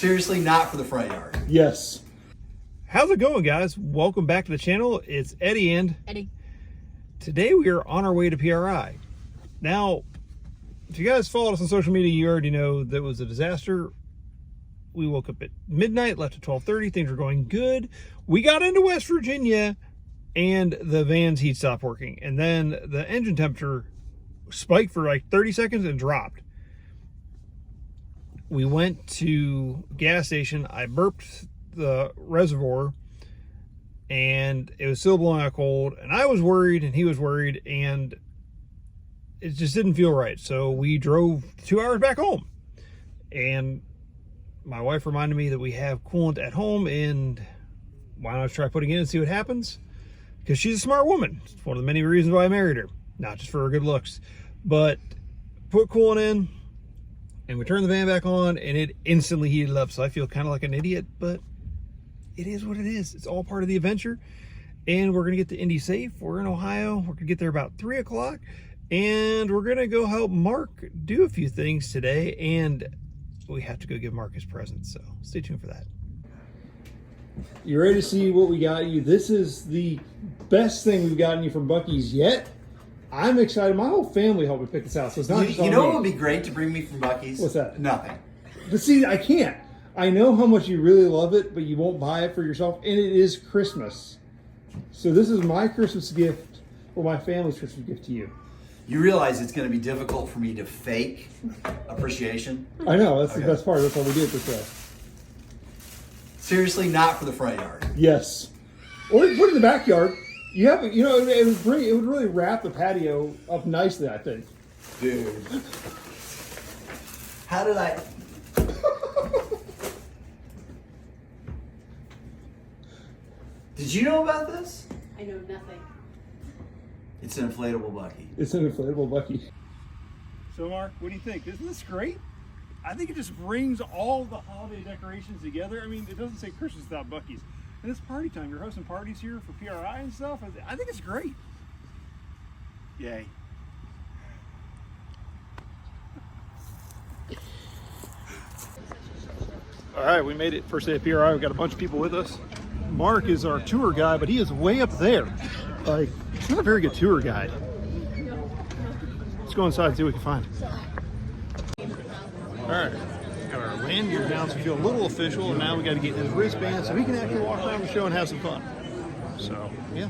Seriously, not for the front yard. Yes. How's it going, guys? Welcome back to the channel. It's Eddie and Eddie. Today we are on our way to PRI. Now, if you guys followed us on social media, you already know that was a disaster. We woke up at midnight, left at 12:30. Things were going good. We got into West Virginia and the van's heat stopped working. And then the engine temperature spiked for like 30 seconds and dropped. We went to a gas station. I burped the reservoir and it was still blowing out cold. And I was worried and he was worried and it just didn't feel right. So we drove 2 hours back home. And my wife reminded me that we have coolant at home and why not try putting it in and see what happens? Because she's a smart woman. It's one of the many reasons why I married her. Not just for her good looks. But put coolant in and we turned the van back on and it instantly heated up. So I feel kind of like an idiot, but it is what it is. It's all part of the adventure. And we're going to get to Indy safe. We're in Ohio. We're going to get there about 3 o'clock. And we're going to go help Mark do a few things today. And we have to go give Mark his present. So stay tuned for that. You ready to see what we got you? This is the best thing we've gotten you from Buc-ee's yet. I'm excited. My whole family helped me pick this out. So it's not just You know what would be great to bring me from Buc-ee's? What's that? Nothing. But see, I can't. I know how much you really love it, but you won't buy it for yourself. And it is Christmas. So this is my Christmas gift, or my family's Christmas gift to you. You realize it's going to be difficult for me to fake appreciation? I know. That's the best part. That's why we do it this way. Seriously, not for the front yard. Yes. Or you put it in the backyard. You have, you know, it would really wrap the patio up nicely, I think. Dude. How did I... Did you know about this? I know nothing. It's an inflatable Buc-ee. It's an inflatable Buc-ee. So Mark, what do you think? Isn't this great? I think it just brings all the holiday decorations together. I mean, it doesn't say Christmas without Buc-ee's. And it's party time. You're hosting parties here for PRI and stuff. I think it's great. Yay. All right, we made it first day of PRI. We've got a bunch of people with us. Mark is our tour guide, but he is way up there. Like, he's not a very good tour guide. Let's go inside and see what we can find. All right, got our lanyard down so we feel a little official, and now we got to get his wristband so we can actually walk around the show and have some fun. So, yeah.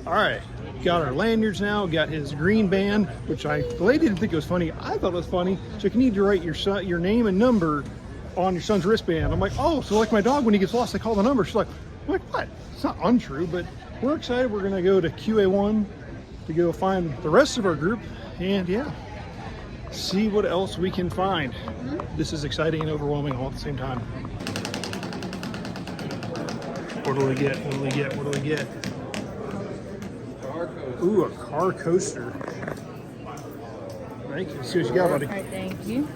All right, got our lanyards now, got his green band, which the lady didn't think it was funny. I thought it was funny. So you need to write your name and number on your son's wristband. I'm like, oh, so like my dog, when he gets lost, I call the number. She's like, I'm like, what? It's not untrue, but we're excited. We're gonna go to QA1 to go find the rest of our group, and yeah, see what else we can find. This is exciting and overwhelming all at the same time. What do we get? What do we get? What do we get? Ooh, a car coaster. Thank you. Let's see what you got, buddy. All right, thank you.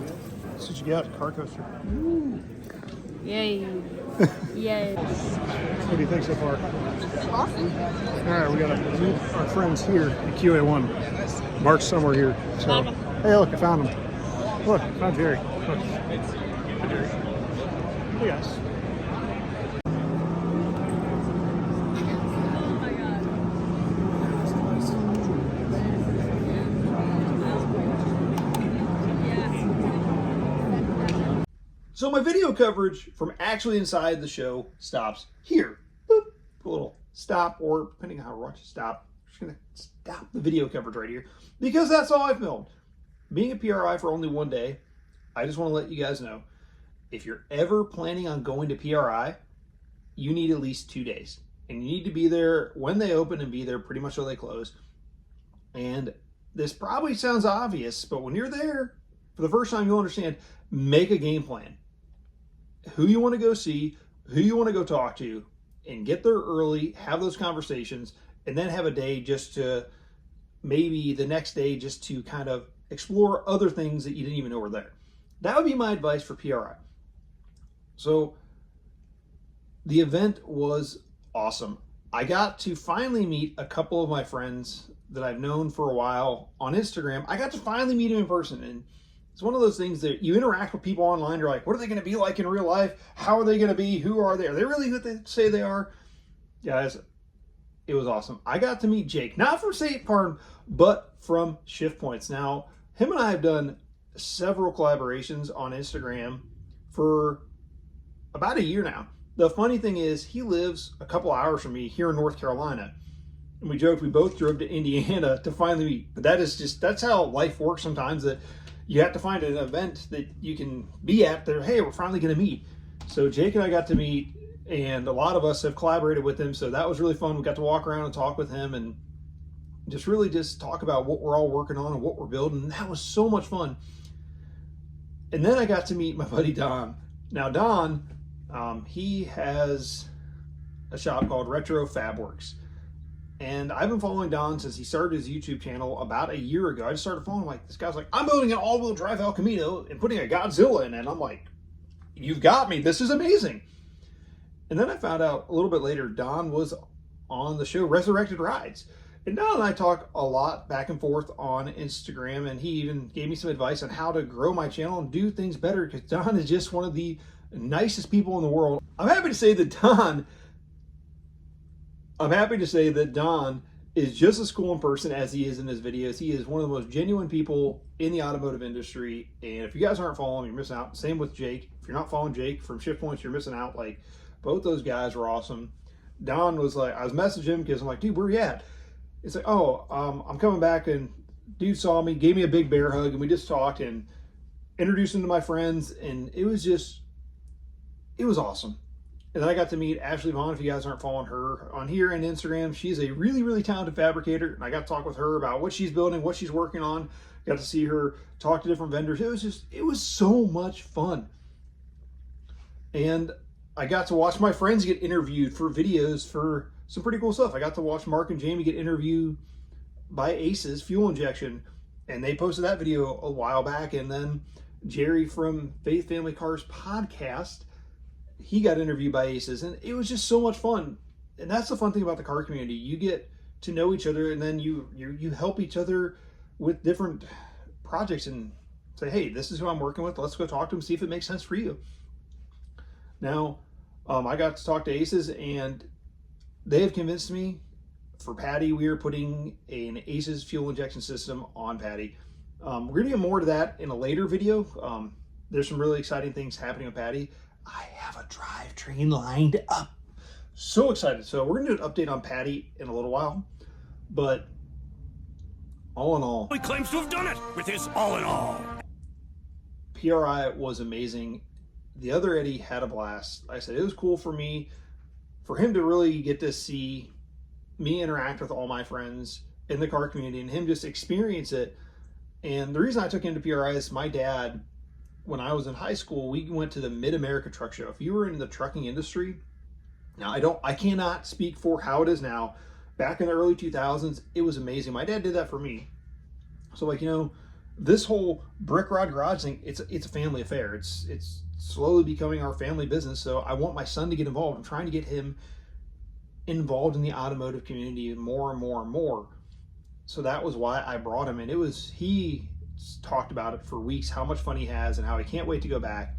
Let's see what you got. Car coaster. Ooh. Yay. Yay. What do you think so far? Awesome. All right, we got to meet our friends here at QA1. Mark's somewhere here. So, hey, look, I found him. Look, I found Jerry. Look. Hi, Jerry. Hey, guys. So my video coverage from actually inside the show stops here. Boop. A little stop, or depending on how we watch it, stop. I'm just gonna stop the video coverage right here because that's all I filmed. Being a PRI for only 1 day, I just want to let you guys know, if you're ever planning on going to PRI, you need at least 2 days. And you need to be there when they open and be there pretty much till they close. And this probably sounds obvious, but when you're there for the first time, you'll understand, make a game plan. Who you want to go see, who you want to go talk to, and get there early, have those conversations, and then have a day just to, maybe the next day just to kind of explore other things that you didn't even know were there. That would be my advice for PRI. So the event was awesome. I got to finally meet a couple of my friends that I've known for a while on Instagram. I got to finally meet them in person, and It's one of those things that you interact with people online. You're like, what are they going to be like in real life? How are they going to be? Who are they? Are they really who they say they are? Guys, it was awesome. I got to meet Jake, not from State Farm, but from Shift Points. Now, him and I have done several collaborations on Instagram for about a year now. The funny thing is, he lives a couple hours from me here in North Carolina. And we joked we both drove to Indiana to finally meet. But that's how life works sometimes, that you have to find an event that you can be at there. Hey, we're finally going to meet. So Jake and I got to meet, and a lot of us have collaborated with him. So that was really fun. We got to walk around and talk with him and just talk about what we're all working on and what we're building. And that was so much fun. And then I got to meet my buddy Don. Now Don, he has a shop called Retro Fabworks. And I've been following Don since he started his YouTube channel about a year ago. I just started following him, like, this guy's like, I'm building an all-wheel drive El Camino and putting a Godzilla in it. And I'm like, you've got me. This is amazing. And then I found out a little bit later, Don was on the show Resurrected Rides. And Don and I talk a lot back and forth on Instagram, and he even gave me some advice on how to grow my channel and do things better, because Don is just one of the nicest people in the world. I'm happy to say that Don is just as cool in person as he is in his videos. He is one of the most genuine people in the automotive industry. And if you guys aren't following him, you're missing out. Same with Jake. If you're not following Jake from Shift Points, you're missing out. Like, both those guys were awesome. Don was like, I was messaging him because I'm like, dude, where you at? It's like, oh, I'm coming back, and dude saw me, gave me a big bear hug, and we just talked and introduced him to my friends, and it was awesome. And then I got to meet Ashley Vaughn. If you guys aren't following her on here and Instagram, she's a really, really talented fabricator. And I got to talk with her about what she's building, what she's working on. Got to see her talk to different vendors. It was so much fun. And I got to watch my friends get interviewed for videos for some pretty cool stuff. I got to watch Mark and Jamie get interviewed by Aces Fuel Injection, and they posted that video a while back. And then Jerry from Faith Family Cars podcast, he got interviewed by Aces, and it was just so much fun. And that's the fun thing about the car community. You get to know each other, and then you help each other with different projects and say, hey, this is who I'm working with. Let's go talk to him, see if it makes sense for you. Now, I got to talk to Aces, and they have convinced me for Patty. We are putting an Aces fuel injection system on Patty. We're going to get more to that in a later video. There's some really exciting things happening with Patty. I have a drivetrain lined up. So excited. So we're going to do an update on Patty in a little while. But all in all, He claims to have done it with his all in all. PRI was amazing. The other Eddie had a blast. Like I said, it was cool for me, for him to really get to see me interact with all my friends in the car community and him just experience it. And the reason I took him to PRI is my dad, when I was in high school, we went to the Mid-America Truck Show. If you were in the trucking industry, now I cannot speak for how it is now. Back in the early 2000s, it was amazing. My dad did that for me. So, like, this whole Brickrod garage thing, it's a family affair. It's slowly becoming our family business. So I want my son to get involved. I'm trying to get him involved in the automotive community more and more and more. So that was why I brought him. And he talked about it for weeks, how much fun he has and how he can't wait to go back.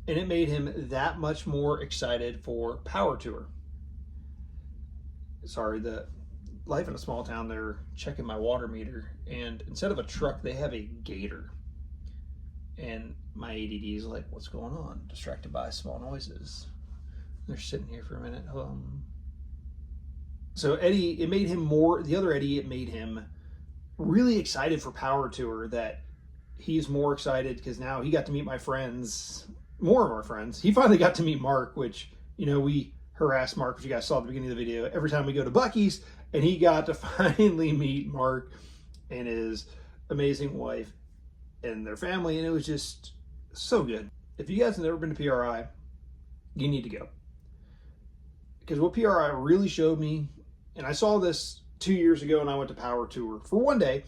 And it made him that much more excited for Power Tour. Sorry, the life in a small town, they're checking my water meter, and instead of a truck, they have a gator. And my ADD is like, what's going on? Distracted by small noises. They're sitting here for a minute. So Eddie, the other Eddie, it made him really excited for Power Tour, that he's more excited because now he got to meet my friends, more of our friends. He finally got to meet Mark, which, we harassed Mark, which you guys saw at the beginning of the video, every time we go to Buc-ee's, and he got to finally meet Mark and his amazing wife and their family, and it was just so good. If you guys have never been to PRI, you need to go. Because what PRI really showed me, and I saw this 2 years ago when I went to Power Tour for one day,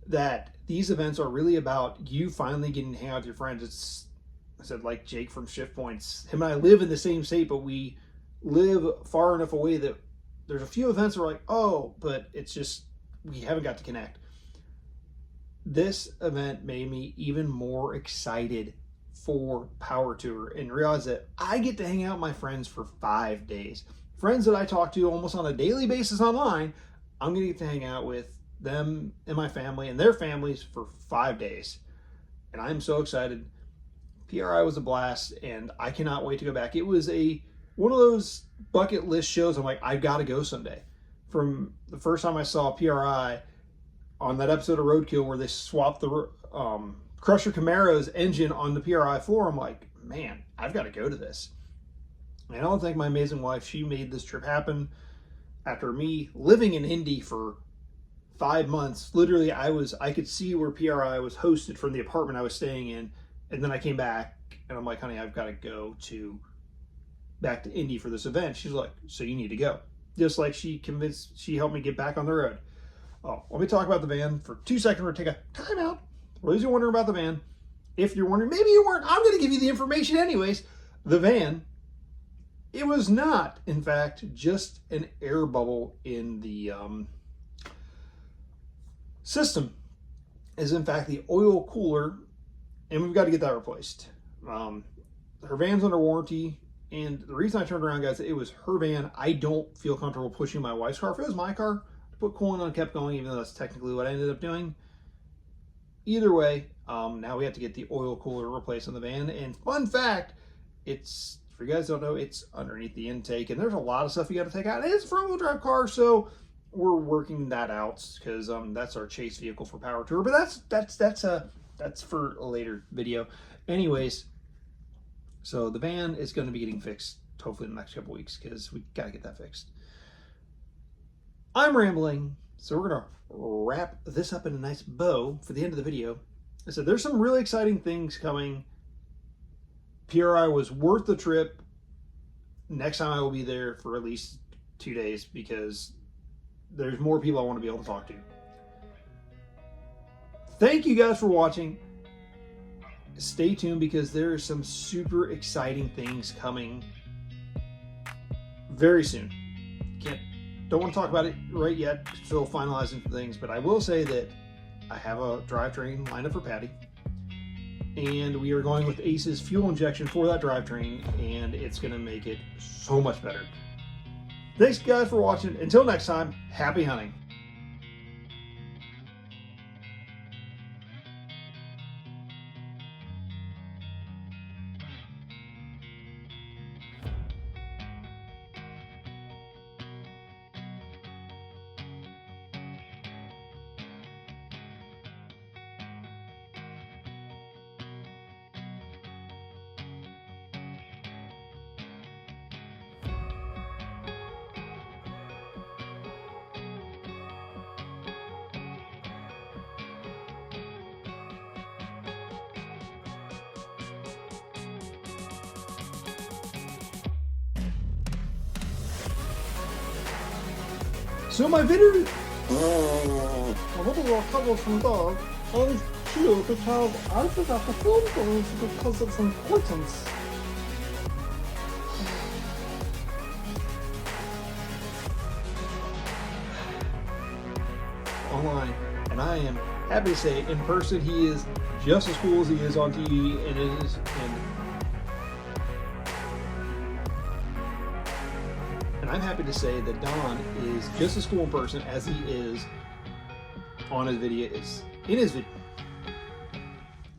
that these events are really about you finally getting to hang out with your friends. I said, like Jake from Shift Points, him and I live in the same state, but we live far enough away that there's a few events where we're like, oh, but it's just, we haven't got to connect. this event made me even more excited for Power Tour and realize that I get to hang out with my friends for 5 days. Friends that I talk to almost on a daily basis online, I'm going to get to hang out with them and my family and their families for 5 days. And I'm so excited. PRI was a blast, and I cannot wait to go back. It was one of those bucket list shows. I'm like, I've got to go someday. From the first time I saw PRI on that episode of Roadkill where they swapped the Crusher Camaro's engine on the PRI floor, I'm like, man, I've got to go to this. And I don't think my amazing wife, she made this trip happen after me living in Indy for 5 months. Literally, I could see where PRI was hosted from the apartment I was staying in. And then I came back and I'm like, honey, I've got to go back to Indy for this event. She's like, so you need to go. Just like she helped me get back on the road. Oh, let me talk about the van for 2 seconds. We're going to take a time out. For those who are wondering about the van, if you're wondering, maybe you weren't, I'm going to give you the information anyways. The van, it was not, in fact, just an air bubble in the system. It is, in fact, the oil cooler, and we've got to get that replaced. Her van's under warranty, and the reason I turned around, guys, it was her van. I don't feel comfortable pushing my wife's car. If it was my car, I put coolant on and kept going, even though that's technically what I ended up doing. Either way, now we have to get the oil cooler replaced on the van. And fun fact, it's, for you guys who don't know, it's underneath the intake, and there's a lot of stuff you got to take out. And it's a front-wheel drive car, so we're working that out because that's our chase vehicle for Power Tour. But that's for a later video. Anyways, so the van is going to be getting fixed hopefully in the next couple weeks because we got to get that fixed. I'm rambling, so we're going to wrap this up in a nice bow for the end of the video. I said there's some really exciting things coming. PRI was worth the trip. Next time I will be there for at least 2 days because there's more people I want to be able to talk to. Thank you guys for watching. Stay tuned because there are some super exciting things coming very soon. Don't want to talk about it right yet, still finalizing some things, but I will say that I have a drivetrain lined up for Patty, and we are going with Ace's fuel injection for that drivetrain, and it's going to make it so much better. Thanks guys for watching. Until next time, happy hunting. So my video, a little recover from dog, and here because I forgot to film things because it's important. Online, and I am happy to say in person he is just as cool as he is on TV, and I'm happy to say that Don is just as cool in person as he is on his video.